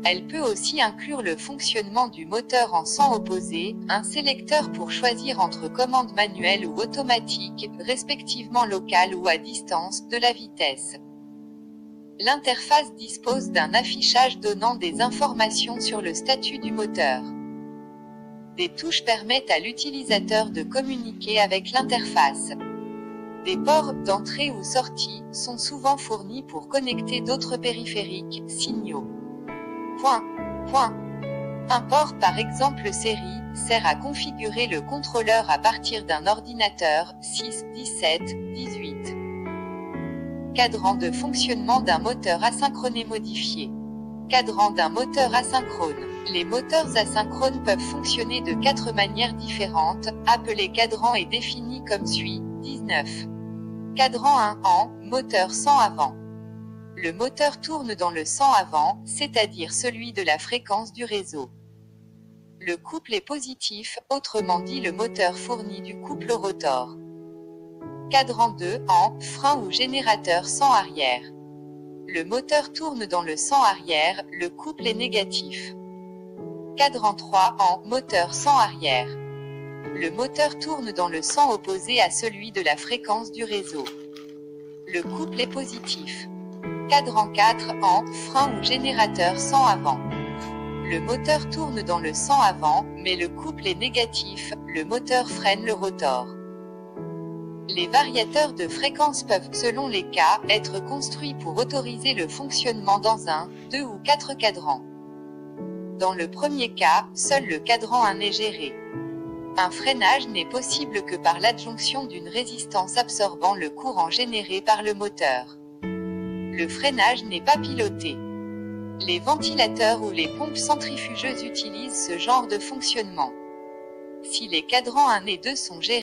Elle peut aussi inclure le fonctionnement du moteur en sens opposé, un sélecteur pour choisir entre commande manuelle ou automatique, respectivement locale ou à distance, de la vitesse. L'interface dispose d'un affichage donnant des informations sur le statut du moteur. Des touches permettent à l'utilisateur de communiquer avec l'interface. Des ports d'entrée ou sortie sont souvent fournis pour connecter d'autres périphériques, signaux. Un port par exemple série sert à configurer le contrôleur à partir d'un ordinateur 6, 17, 18. Cadran de fonctionnement d'un moteur asynchrone modifié. Cadran d'un moteur asynchrone. Les moteurs asynchrones peuvent fonctionner de 4 manières différentes, appelé cadran est défini comme suit, 19. Cadran 1 en, moteur sans avant. Le moteur tourne dans le sens avant, c'est-à-dire celui de la fréquence du réseau. Le couple est positif, autrement dit le moteur fournit du couple rotor. Cadran 2 en, frein ou générateur sans arrière. Le moteur tourne dans le sens arrière, le couple est négatif. Cadran 3 en, moteur sans arrière. Le moteur tourne dans le sens opposé à celui de la fréquence du réseau. Le couple est positif. Cadran 4 en, frein ou générateur sans avant. Le moteur tourne dans le sens avant, mais le couple est négatif, le moteur freine le rotor. Les variateurs de fréquence peuvent, selon les cas, être construits pour autoriser le fonctionnement dans 1, 2 ou 4 cadrans. Dans le premier cas, seul le cadran 1 est géré. Un freinage n'est possible que par l'adjonction d'une résistance absorbant le courant généré par le moteur. Le freinage n'est pas piloté. Les ventilateurs ou les pompes centrifugeuses utilisent ce genre de fonctionnement. Si les cadrans 1 et 2 sont gérés,